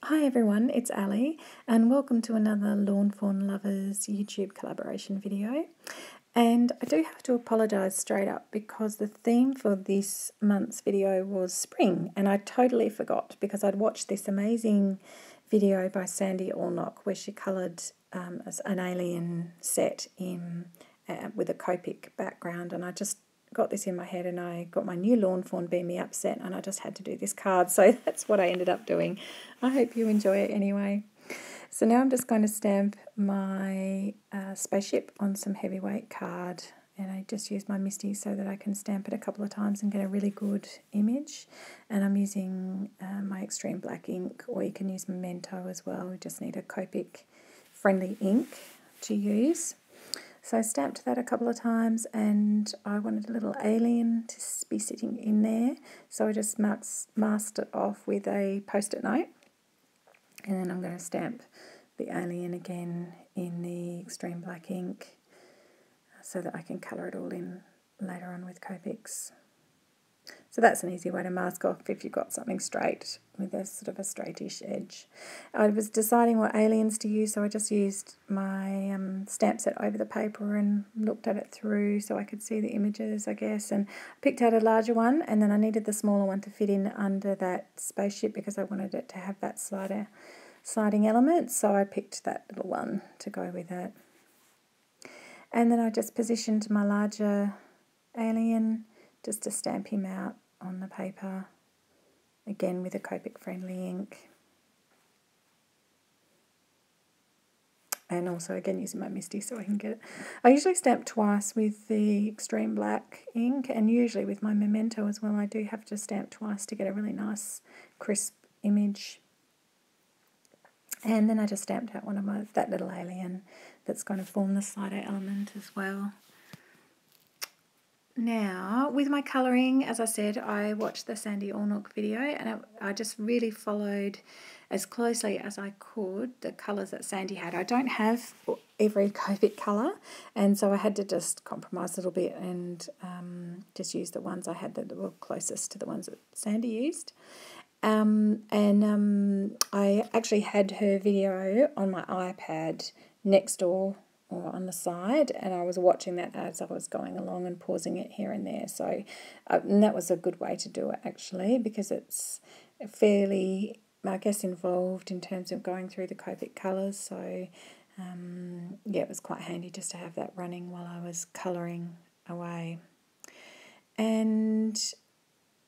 Hi everyone, it's Ali and welcome to another Lawn Fawn Lovers YouTube collaboration video. And I do have to apologise straight up because the theme for this month's video was spring and I totally forgot because I'd watched this amazing video by Sandy Allnock where she coloured an alien set in with a Copic background, and I just got this in my head and I got my new Lawn Fawn Beam Me Up set and I just had to do this card, so that's what I ended up doing. I hope you enjoy it anyway. So now I'm just going to stamp my spaceship on some heavyweight card, and I just use my Misty so that I can stamp it a couple of times and get a really good image. And I'm using my extreme black ink, or you can use Memento as well. We just need a Copic friendly ink to use. So I stamped that a couple of times and I wanted a little alien to be sitting in there. So I just masked it off with a post-it note. And then I'm going to stamp the alien again in the extreme black ink so that I can colour it all in later on with Copics. So that's an easy way to mask off if you've got something straight with a sort of a straightish edge. I was deciding what aliens to use, so I just used my stamp set over the paper and looked at it through so I could see the images, I guess, and picked out a larger one, and then I needed the smaller one to fit in under that spaceship because I wanted it to have that sliding element, so I picked that little one to go with it. And then I just positioned my larger alien just to stamp him out on the paper, again with a Copic friendly ink. And also again using my Misty so I can get it. I usually stamp twice with the extreme black ink, and usually with my Memento as well I do have to stamp twice to get a really nice crisp image. And then I just stamped out that little alien that's going to form the slider element as well. Now, with my colouring, as I said, I watched the Sandy Allnock video and I just really followed as closely as I could the colours that Sandy had. I don't have every Copic colour, and so I had to just compromise a little bit and just use the ones I had that were closest to the ones that Sandy used. I actually had her video on my iPad next door or on the side, and I was watching that as I was going along and pausing it here and there. So and that was a good way to do it actually, because it's fairly, I guess, involved in terms of going through the Copic colours. So yeah, it was quite handy just to have that running while I was colouring away. And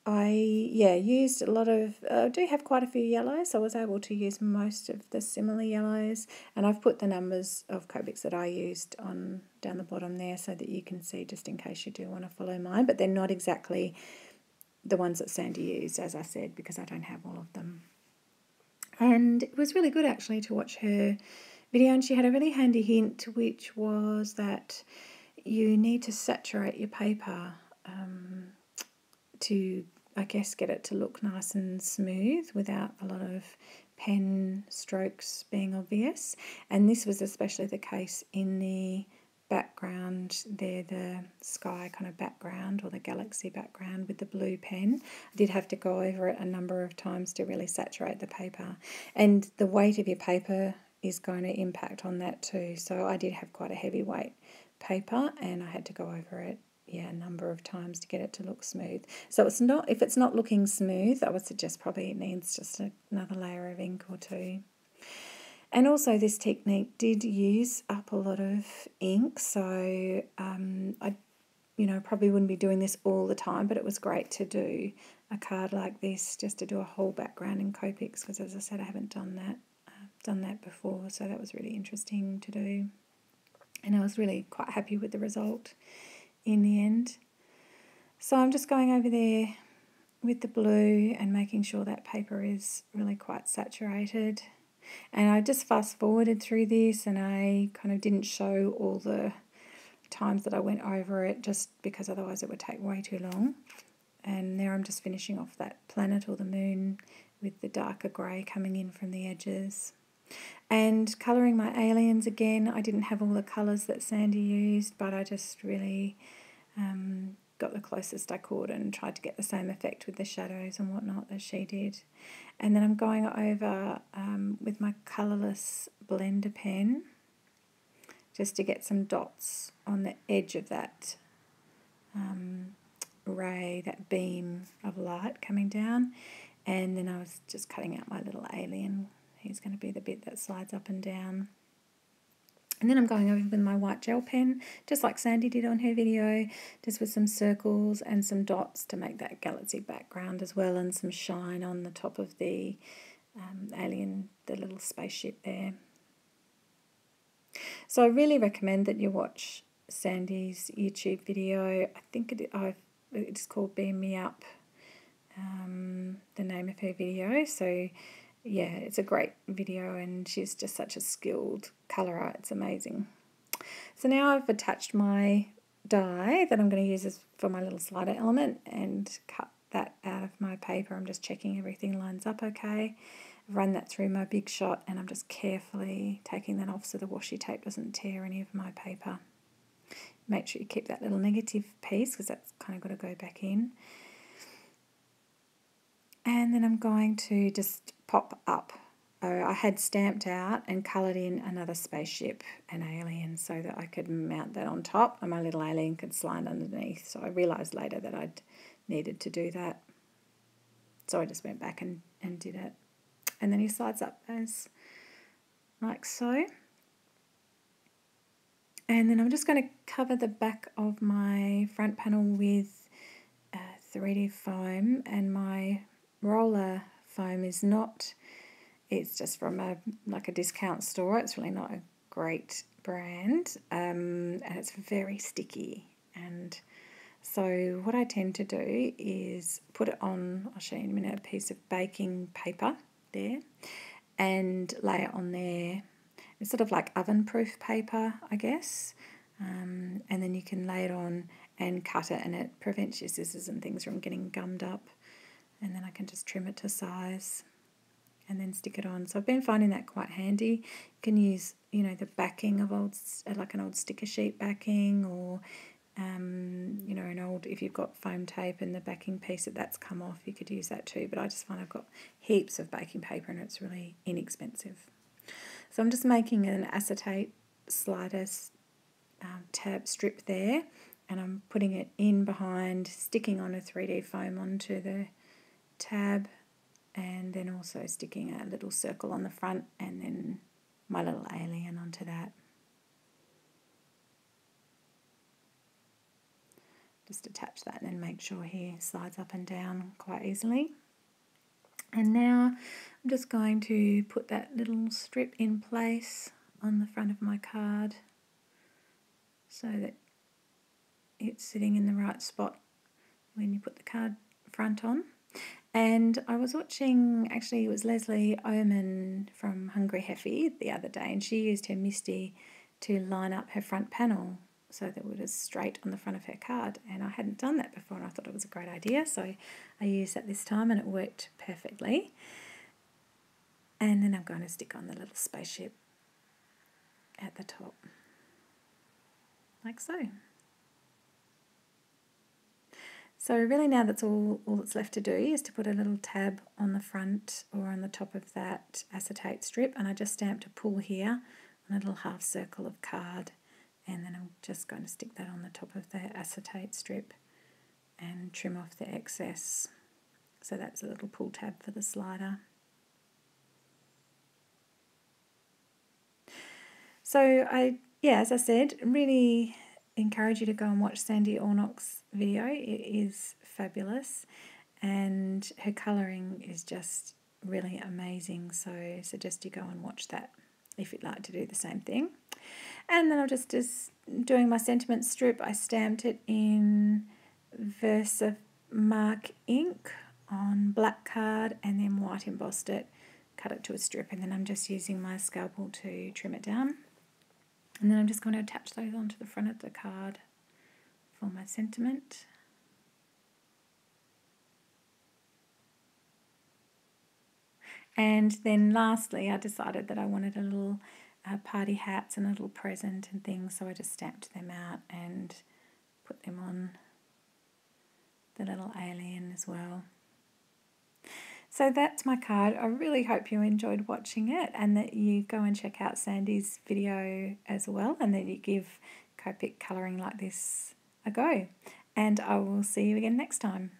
I used a lot of, I do have quite a few yellows, so I was able to use most of the similar yellows, and I've put the numbers of Copics that I used on down the bottom there so that you can see just in case you do want to follow mine, but they're not exactly the ones that Sandy used, as I said, because I don't have all of them. And it was really good actually to watch her video, and she had a really handy hint, which was that you need to saturate your paper to, I guess, get it to look nice and smooth without a lot of pen strokes being obvious. And this was especially the case in the background there, the sky kind of background or the galaxy background with the blue pen. I did have to go over it a number of times to really saturate the paper. And the weight of your paper is going to impact on that too. So I did have quite a heavy weight paper and I had to go over it a number of times to get it to look smooth. So it's not, if it's not looking smooth, I would suggest probably it needs just another layer of ink or two. And also this technique did use up a lot of ink, so I probably wouldn't be doing this all the time, but it was great to do a card like this, just to do a whole background in Copics, because as I said, I haven't done that before, so that was really interesting to do. And I was really quite happy with the result in the end. So I'm just going over there with the blue and making sure that paper is really quite saturated. And I just fast forwarded through this and I kind of didn't show all the times that I went over it, just because otherwise it would take way too long. And there I'm just finishing off that planet or the moon with the darker grey coming in from the edges. And colouring my aliens again, I didn't have all the colours that Sandy used, but I just really got the closest I could and tried to get the same effect with the shadows and whatnot as she did. And then I'm going over with my colourless blender pen just to get some dots on the edge of that ray, that beam of light coming down. And then I was just cutting out my little alien. He's going to be the bit that slides up and down. And then I'm going over with my white gel pen, just like Sandy did on her video, just with some circles and some dots to make that galaxy background as well, and some shine on the top of the alien, the little spaceship there. So I really recommend that you watch Sandy's YouTube video. I think it's called Beam Me Up, the name of her video. So yeah, it's a great video and she's just such a skilled colourer. It's amazing. So now I've attached my die that I'm going to use for my little slider element and cut that out of my paper. I'm just checking everything lines up okay. I've run that through my Big Shot and I'm just carefully taking that off so the washi tape doesn't tear any of my paper. Make sure you keep that little negative piece because that's kind of got to go back in. And then I'm going to just pop up. I had stamped out and coloured in another spaceship, an alien, so that I could mount that on top and my little alien could slide underneath. So I realised later that I'd needed to do that. So I just went back and did it. And then he slides up as like so. And then I'm just going to cover the back of my front panel with 3D foam, and my roller foam is not, it's just from a discount store. It's really not a great brand, and it's very sticky. And so what I tend to do is put it on, I'll show you in a minute, a piece of baking paper there, and lay it on there. It's sort of like oven-proof paper, I guess, and then you can lay it on and cut it, and it prevents your scissors and things from getting gummed up. And then I can just trim it to size and then stick it on. So I've been finding that quite handy. You can use, the backing of like an old sticker sheet backing, or, an old, if you've got foam tape and the backing piece that's come off, you could use that too. But I just find I've got heaps of baking paper and it's really inexpensive. So I'm just making an acetate slider tab strip there, and I'm putting it in behind, sticking on a 3D foam onto the tab, and then also sticking a little circle on the front and then my little alien onto that. Just attach that and then make sure he slides up and down quite easily. And now I'm just going to put that little strip in place on the front of my card so that it's sitting in the right spot when you put the card front on. And I was watching, actually it was Leslie Oman from Hungry Heffy the other day, and she used her Misty to line up her front panel so that it was straight on the front of her card, and I hadn't done that before and I thought it was a great idea, so I used that this time and it worked perfectly. And then I'm going to stick on the little spaceship at the top, like so. So really now that's all that's left to do is to put a little tab on the front or on the top of that acetate strip, and I just stamped a pull here on a little half circle of card, and then I'm just going to stick that on the top of the acetate strip and trim off the excess. So that's a little pull tab for the slider. So as I said, really encourage you to go and watch Sandy Allnock's video. It is fabulous and her colouring is just really amazing, so I suggest you go and watch that if you'd like to do the same thing. And then I'm just doing my sentiment strip. I stamped it in Versamark ink on black card and then white embossed it, cut it to a strip, and then I'm just using my scalpel to trim it down. And then I'm just going to attach those onto the front of the card for my sentiment. And then lastly, I decided that I wanted a little party hats and a little present and things, so I just stamped them out and put them on the little alien as well. So that's my card. I really hope you enjoyed watching it and that you go and check out Sandy's video as well, and that you give Copic colouring like this a go. And I will see you again next time.